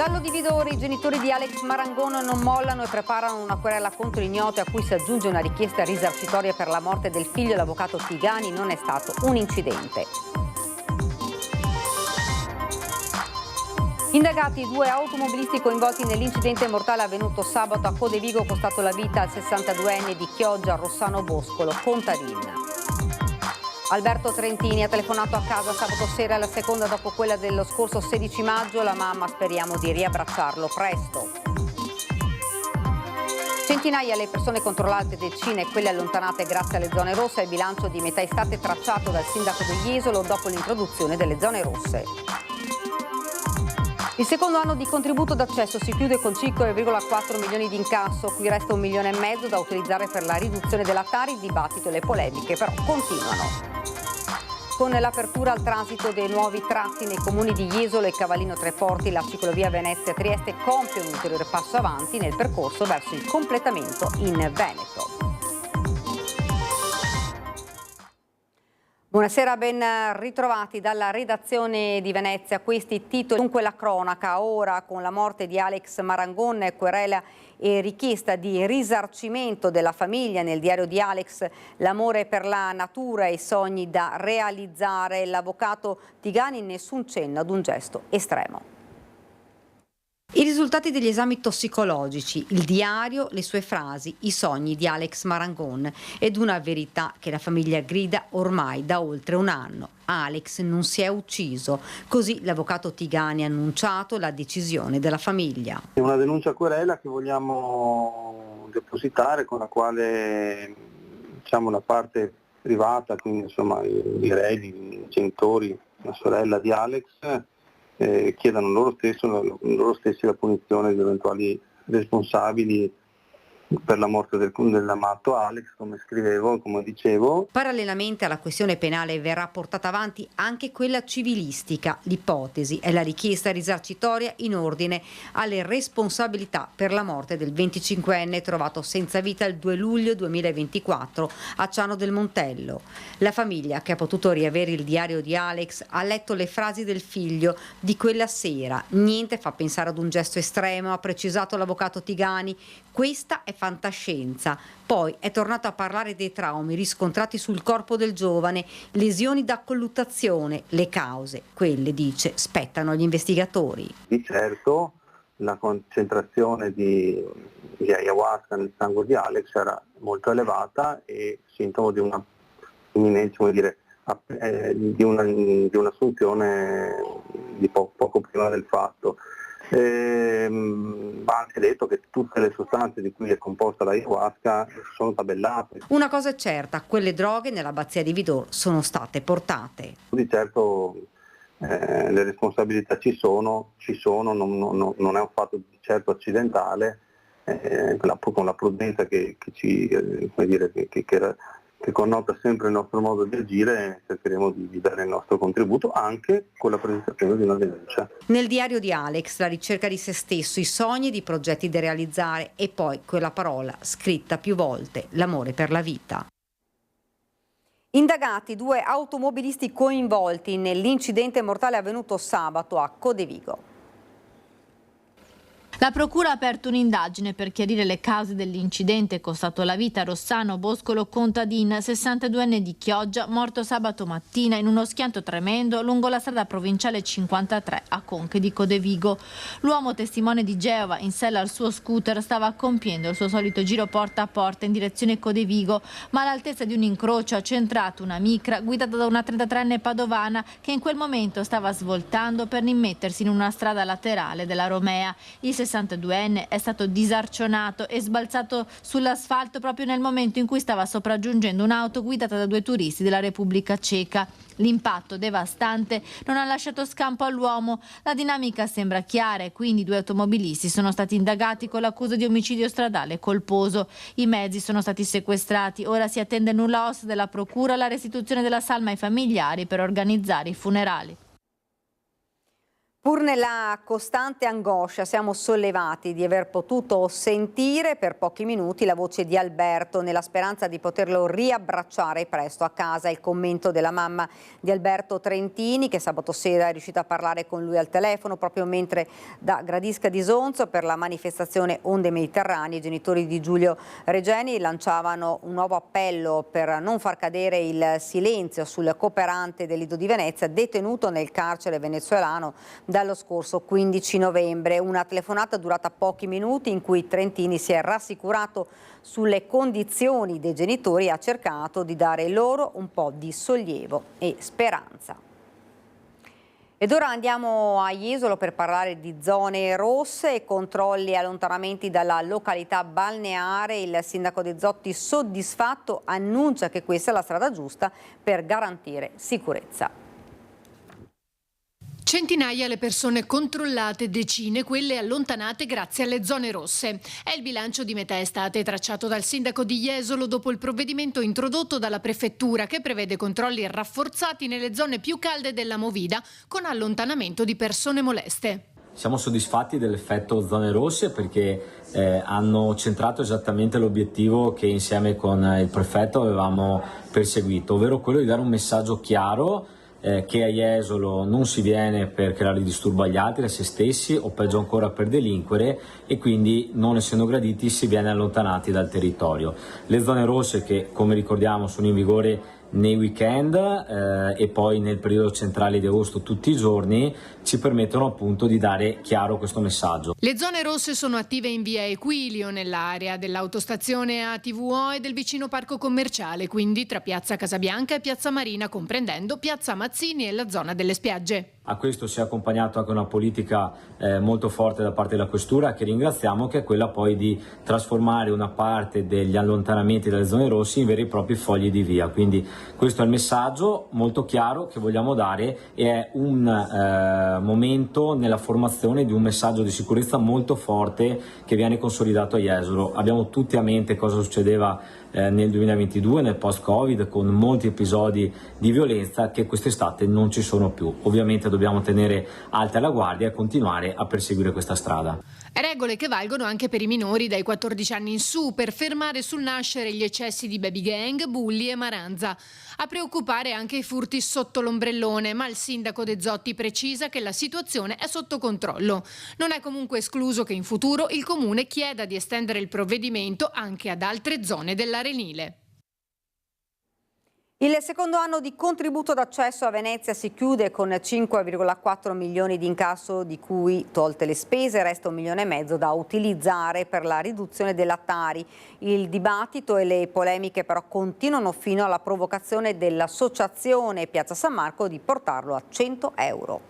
Giallo di Vidori, i genitori di Alex Marangon non mollano e preparano una querela contro ignoto a cui si aggiunge una richiesta risarcitoria per la morte del figlio. L'avvocato Tigani: non è stato un incidente. Indagati i 2 automobilisti coinvolti nell'incidente mortale avvenuto sabato a Codevigo, costato la vita al 62enne di Chioggia, Rossano Boscolo, contadin. Alberto Trentini ha telefonato a casa sabato sera, la seconda dopo quella dello scorso 16 maggio. La mamma: speriamo di riabbracciarlo presto. Centinaia le persone controllate, decine quelle allontanate grazie alle zone rosse. Il bilancio di metà estate tracciato dal sindaco di Jesolo dopo l'introduzione delle zone rosse. Il secondo anno di contributo d'accesso si chiude con 5,4 milioni di incasso, qui resta 1,5 milioni da utilizzare per la riduzione della Tari. Il dibattito e le polemiche però continuano. Con l'apertura al transito dei nuovi tratti nei comuni di Jesolo e Cavallino Treporti, la ciclovia Venezia-Trieste compie un ulteriore passo avanti nel percorso verso il completamento in Veneto. Buonasera, ben ritrovati dalla redazione di Venezia. Questi titoli. Dunque la cronaca ora con la morte di Alex Marangon, querela e richiesta di risarcimento della famiglia. Nel diario di Alex: l'amore per la natura e i sogni da realizzare. L'avvocato Tigani: nessun cenno ad un gesto estremo. I risultati degli esami tossicologici, il diario, le sue frasi, i sogni di Alex Marangon ed una verità che la famiglia grida ormai da oltre un anno. Alex non si è ucciso, così l'avvocato Tigani ha annunciato la decisione della famiglia. È una denuncia querela che vogliamo depositare, con la quale la parte privata, quindi insomma i eredi, i genitori, la sorella di Alex, chiedano loro stessi la punizione di eventuali responsabili per la morte dell'amato Alex, come scrivevo, come dicevo. Parallelamente alla questione penale verrà portata avanti anche quella civilistica. L'ipotesi è la richiesta risarcitoria in ordine alle responsabilità per la morte del 25enne trovato senza vita il 2 luglio 2024 a Ciano del Montello. La famiglia, che ha potuto riavere il diario di Alex, ha letto le frasi del figlio di quella sera. Niente fa pensare ad un gesto estremo, ha precisato l'avvocato Tigani. Questa è fantascienza. Poi è tornato a parlare dei traumi riscontrati sul corpo del giovane, lesioni da colluttazione. Le cause, quelle, dice, spettano agli investigatori. Di certo la concentrazione di ayahuasca nel sangue di Alex era molto elevata e sintomo di una imminente, di un'assunzione di poco prima del fatto. Va anche detto che tutte le sostanze di cui è composta la ayahuasca sono tabellate. Una cosa è certa: quelle droghe nell'abbazia di Vidor sono state portate. Di certo le responsabilità ci sono, non è un fatto di certo accidentale, con la prudenza che connota sempre il nostro modo di agire. Cercheremo di dare il nostro contributo anche con la presentazione di una denuncia. Nel diario di Alex la ricerca di se stesso, i sogni ed i progetti da realizzare e poi quella parola scritta più volte: l'amore per la vita. Indagati 2 automobilisti coinvolti nell'incidente mortale avvenuto sabato a Codevigo. La procura ha aperto un'indagine per chiarire le cause dell'incidente costato la vita a Rossano Boscolo contadin, 62enne di Chioggia, morto sabato mattina in uno schianto tremendo lungo la strada provinciale 53 a Conche di Codevigo. L'uomo, testimone di Geova, in sella al suo scooter, stava compiendo il suo solito giro porta a porta in direzione Codevigo, ma all'altezza di un incrocio ha centrato una micra guidata da una 33enne padovana che in quel momento stava svoltando per immettersi in una strada laterale della Romea. Il 62enne è stato disarcionato e sbalzato sull'asfalto proprio nel momento in cui stava sopraggiungendo un'auto guidata da 2 turisti della Repubblica Ceca. L'impatto devastante non ha lasciato scampo all'uomo. La dinamica sembra chiara e quindi 2 automobilisti sono stati indagati con l'accusa di omicidio stradale colposo. I mezzi sono stati sequestrati. Ora si attende nulla osta della procura e la restituzione della salma ai familiari per organizzare i funerali. Pur nella costante angoscia siamo sollevati di aver potuto sentire per pochi minuti la voce di Alberto nella speranza di poterlo riabbracciare presto a casa. Il commento della mamma di Alberto Trentini, che sabato sera è riuscita a parlare con lui al telefono proprio mentre da Gradisca di Sonzo per la manifestazione Onde Mediterranee. I genitori di Giulio Regeni lanciavano un nuovo appello per non far cadere il silenzio sul cooperante del Lido di Venezia detenuto nel carcere venezuelano dallo scorso 15 novembre. Una telefonata durata pochi minuti in cui Trentini si è rassicurato sulle condizioni dei genitori e ha cercato di dare loro un po' di sollievo e speranza. Ed ora andiamo a Jesolo per parlare di zone rosse e controlli e allontanamenti dalla località balneare. Il sindaco De Zotti, soddisfatto, annuncia che questa è la strada giusta per garantire sicurezza. Centinaia le persone controllate, decine quelle allontanate grazie alle zone rosse. È il bilancio di metà estate tracciato dal sindaco di Jesolo dopo il provvedimento introdotto dalla prefettura che prevede controlli rafforzati nelle zone più calde della Movida con allontanamento di persone moleste. Siamo soddisfatti dell'effetto zone rosse perché hanno centrato esattamente l'obiettivo che insieme con il prefetto avevamo perseguito, ovvero quello di dare un messaggio chiaro che a Jesolo non si viene per creare disturbo agli altri, a se stessi o peggio ancora per delinquere, e quindi non essendo graditi si viene allontanati dal territorio. Le zone rosse, che come ricordiamo sono in vigore nei weekend e poi nel periodo centrale di agosto tutti i giorni, ci permettono appunto di dare chiaro questo messaggio. Le zone rosse sono attive in via Equilio, nell'area dell'autostazione ATVO e del vicino parco commerciale, quindi tra piazza Casabianca e piazza Marina, comprendendo piazza Mazzini e la zona delle spiagge. A questo si è accompagnato anche una politica molto forte da parte della questura, che ringraziamo, che è quella poi di trasformare una parte degli allontanamenti dalle zone rosse in veri e propri fogli di via. Quindi questo è il messaggio molto chiaro che vogliamo dare, e è un momento nella formazione di un messaggio di sicurezza molto forte che viene consolidato a Jesolo. Abbiamo tutti a mente cosa succedeva nel 2022, nel post-Covid, con molti episodi di violenza che quest'estate non ci sono più. Ovviamente dobbiamo tenere alta la guardia e continuare a perseguire questa strada. Regole che valgono anche per i minori dai 14 anni in su, per fermare sul nascere gli eccessi di baby gang, bulli e maranza. A preoccupare anche i furti sotto l'ombrellone, ma il sindaco De Zotti precisa che la situazione è sotto controllo. Non è comunque escluso che in futuro il comune chieda di estendere il provvedimento anche ad altre zone dell'Arenile. Il secondo anno di contributo d'accesso a Venezia si chiude con 5,4 milioni di incasso, di cui, tolte le spese, resta 1,5 milioni da utilizzare per la riduzione della Tari. Il dibattito e le polemiche però continuano fino alla provocazione dell'associazione Piazza San Marco di portarlo a 100 euro.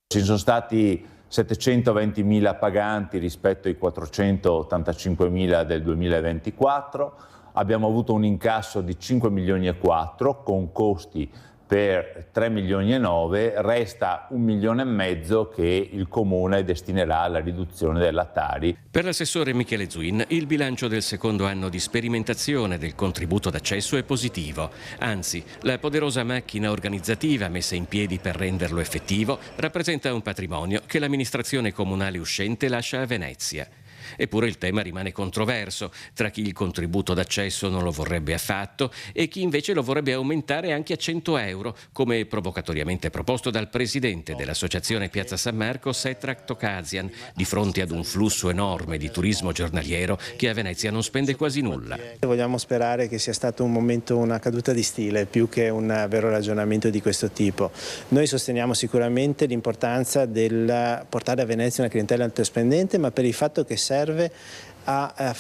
Ci sono stati 720.000 paganti rispetto ai 485.000 del 2024. Abbiamo avuto un incasso di 5 milioni e 4 con costi per 3 milioni e 9, resta 1,5 milioni che il Comune destinerà alla riduzione della Tari. Per l'assessore Michele Zuin il bilancio del secondo anno di sperimentazione del contributo d'accesso è positivo. Anzi, la poderosa macchina organizzativa messa in piedi per renderlo effettivo rappresenta un patrimonio che l'amministrazione comunale uscente lascia a Venezia. Eppure il tema rimane controverso tra chi il contributo d'accesso non lo vorrebbe affatto e chi invece lo vorrebbe aumentare anche a 100 euro, come provocatoriamente proposto dal presidente dell'associazione Piazza San Marco, Setrak Tokazian, di fronte ad un flusso enorme di turismo giornaliero che a Venezia non spende quasi nulla. Vogliamo sperare che sia stato un momento, una caduta di stile, più che un vero ragionamento di questo tipo. Noi sosteniamo sicuramente l'importanza del portare a Venezia una clientela altospendente, ma per il fatto che serve a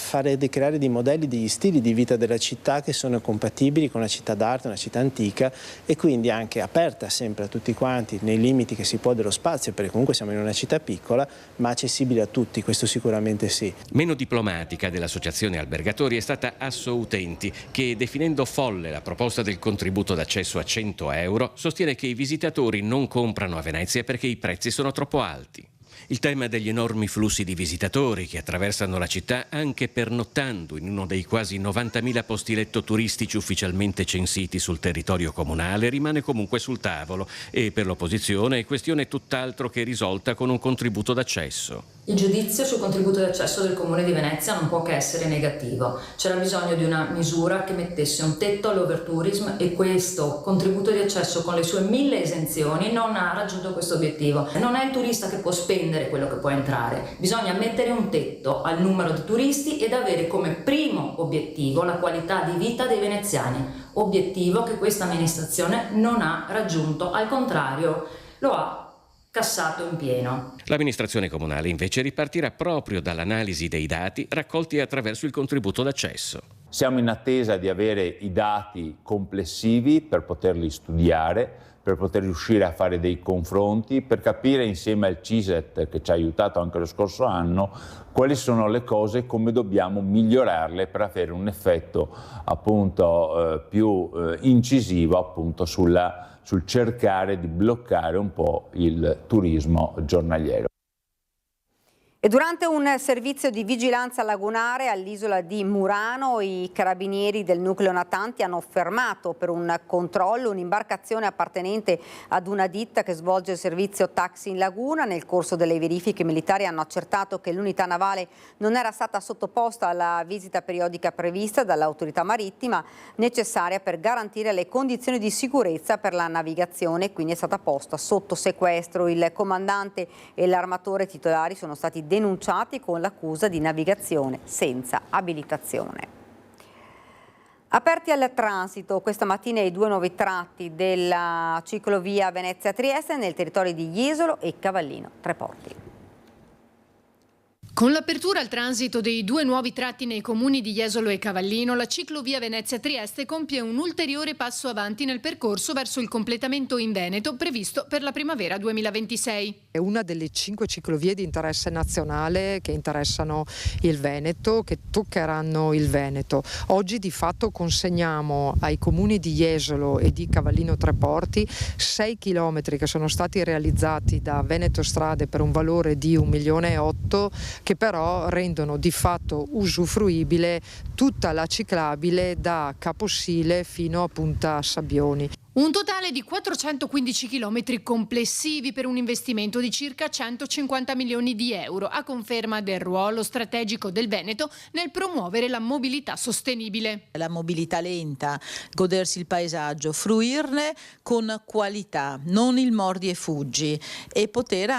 creare dei modelli, degli stili di vita della città che sono compatibili con una città d'arte, una città antica, e quindi anche aperta sempre a tutti quanti nei limiti che si può dello spazio, perché comunque siamo in una città piccola, ma accessibile a tutti, questo sicuramente sì. Meno diplomatica dell'associazione albergatori è stata Asso Utenti, che definendo folle la proposta del contributo d'accesso a 100 euro sostiene che i visitatori non comprano a Venezia perché i prezzi sono troppo alti. Il tema degli enormi flussi di visitatori che attraversano la città anche pernottando in uno dei quasi 90.000 posti letto turistici ufficialmente censiti sul territorio comunale rimane comunque sul tavolo e per l'opposizione è questione tutt'altro che risolta con un contributo d'accesso. Il giudizio sul contributo d'accesso del Comune di Venezia non può che essere negativo. C'era bisogno di una misura che mettesse un tetto all'overtourism e questo contributo di accesso con le sue 1000 esenzioni non ha raggiunto questo obiettivo. Non è il turista che può spendere quello che può entrare, bisogna mettere un tetto al numero di turisti ed avere come primo obiettivo la qualità di vita dei veneziani, obiettivo che questa amministrazione non ha raggiunto, al contrario lo ha cassato in pieno. L'amministrazione comunale invece ripartirà proprio dall'analisi dei dati raccolti attraverso il contributo d'accesso. Siamo in attesa di avere i dati complessivi per poterli studiare, per poter riuscire a fare dei confronti, per capire insieme al CISET, che ci ha aiutato anche lo scorso anno, quali sono le cose e come dobbiamo migliorarle per avere un effetto appunto più incisivo appunto sul cercare di bloccare un po' il turismo giornaliero. E durante un servizio di vigilanza lagunare all'isola di Murano, i carabinieri del nucleo Natanti hanno fermato per un controllo un'imbarcazione appartenente ad una ditta che svolge il servizio taxi in laguna. Nel corso delle verifiche militari hanno accertato che l'unità navale non era stata sottoposta alla visita periodica prevista dall'autorità marittima, necessaria per garantire le condizioni di sicurezza per la navigazione, quindi è stata posta sotto sequestro. Il comandante e l'armatore titolari sono stati denunciati con l'accusa di navigazione senza abilitazione. Aperti al transito questa mattina i 2 nuovi tratti della ciclovia Venezia-Trieste nel territorio di Jesolo e Cavallino Treporti. Con l'apertura al transito dei 2 nuovi tratti nei comuni di Jesolo e Cavallino, la ciclovia Venezia-Trieste compie un ulteriore passo avanti nel percorso verso il completamento in Veneto previsto per la primavera 2026. È una delle 5 ciclovie di interesse nazionale che interessano il Veneto, che toccheranno il Veneto. Oggi di fatto consegniamo ai comuni di Jesolo e di Cavallino Treporti 6 chilometri che sono stati realizzati da Veneto Strade per un valore di 1,8 milioni, che però rendono di fatto usufruibile tutta la ciclabile da Caposile fino a Punta Sabbioni. Un totale di 415 chilometri complessivi per un investimento di circa 150 milioni di euro, a conferma del ruolo strategico del Veneto nel promuovere la mobilità sostenibile. La mobilità lenta, godersi il paesaggio, fruirne con qualità, non il mordi e fuggi, e poter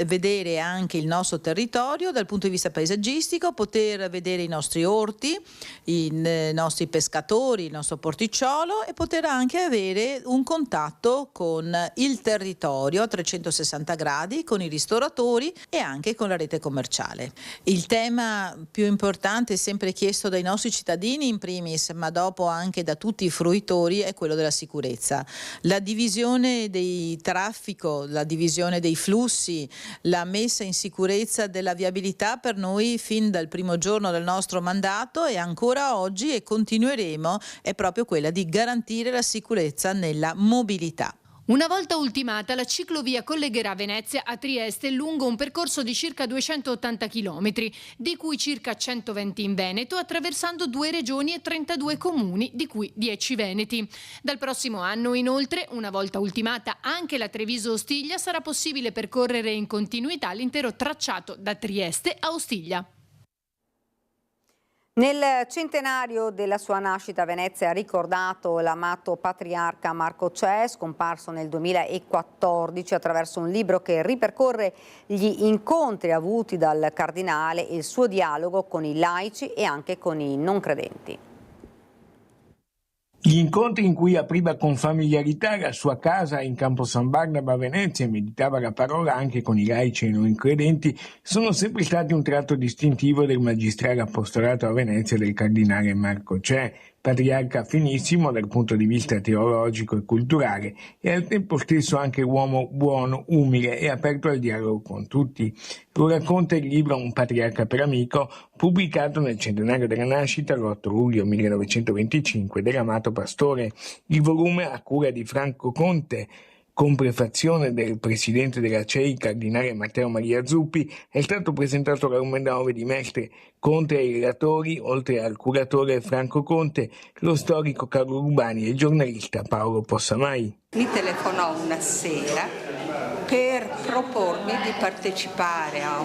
vedere anche il nostro territorio dal punto di vista paesaggistico, poter vedere i nostri orti, i nostri pescatori, il nostro porticciolo e poter anche avere un contatto con il territorio a 360 gradi, con i ristoratori e anche con la rete commerciale. Il tema più importante, sempre chiesto dai nostri cittadini in primis, ma dopo anche da tutti i fruitori, è quello della sicurezza. La divisione del traffico, la divisione dei flussi, la messa in sicurezza della viabilità per noi fin dal primo giorno del nostro mandato e ancora oggi, e continueremo, è proprio quella di garantire la sicurezza nella mobilità. Una volta ultimata, la ciclovia collegherà Venezia a Trieste lungo un percorso di circa 280 chilometri, di cui circa 120 in Veneto, attraversando 2 regioni e 32 comuni, di cui 10 veneti. Dal prossimo anno, inoltre, una volta ultimata anche la Treviso-Ostiglia, sarà possibile percorrere in continuità l'intero tracciato da Trieste a Ostiglia. Nel centenario della sua nascita Venezia ha ricordato l'amato patriarca Marco Cè, scomparso nel 2014, attraverso un libro che ripercorre gli incontri avuti dal cardinale e il suo dialogo con i laici e anche con i non credenti. Gli incontri in cui apriva con familiarità la sua casa in Campo San Barnaba a Venezia e meditava la parola anche con i laici e i non credenti sono sempre stati un tratto distintivo del magistrale apostolato a Venezia del cardinale Marco Cè, patriarca finissimo dal punto di vista teologico e culturale e al tempo stesso anche uomo buono, umile e aperto al dialogo con tutti. Lo racconta il libro Un patriarca per amico, pubblicato nel centenario della nascita l'8 luglio 1925 dell'amato pastore. Il volume, a cura di Franco Conte, con prefazione del presidente della CEI, cardinale Matteo Maria Zuppi, è stato presentato la Lumen 9 di Mestre. Conte ai relatori, oltre al curatore Franco Conte, lo storico Carlo Rubani e il giornalista Paolo Possamai. Mi telefonò una sera per propormi di partecipare a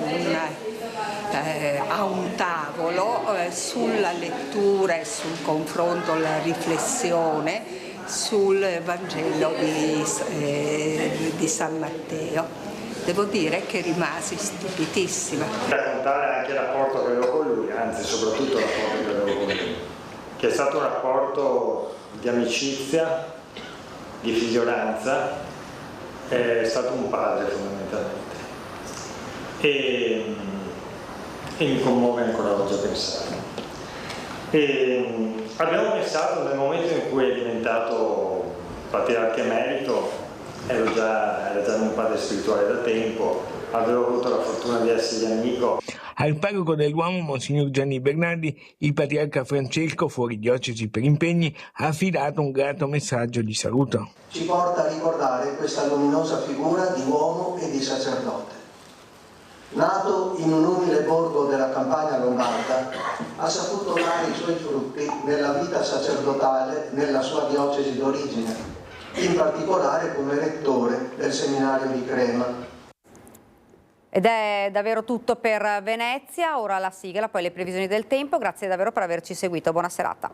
un tavolo sulla lettura e sul confronto, la riflessione sul Vangelo di San Matteo. Devo dire che rimasi stupitissima. Raccontare anche il rapporto che avevo con lui, anzi soprattutto il rapporto che avevo con lui, che è stato un rapporto di amicizia, di figliolanza, è stato un padre fondamentalmente. E mi commuove ancora oggi a pensare. Abbiamo pensato nel momento in cui è diventato patriarca emerito, era già mio padre spirituale da tempo, avevo avuto la fortuna di essergli amico. Al parroco dell'uomo, Monsignor Gianni Bernardi, il patriarca Francesco, fuori diocesi per impegni, ha affidato un grato messaggio di saluto. Ci porta a ricordare questa luminosa figura di uomo e di sacerdote. Nato in un umile borgo della campagna lombarda, ha saputo dare i suoi frutti nella vita sacerdotale nella sua diocesi d'origine, in particolare come rettore del seminario di Crema. Ed è davvero tutto per Venezia, ora la sigla, poi le previsioni del tempo. Grazie davvero per averci seguito, buona serata.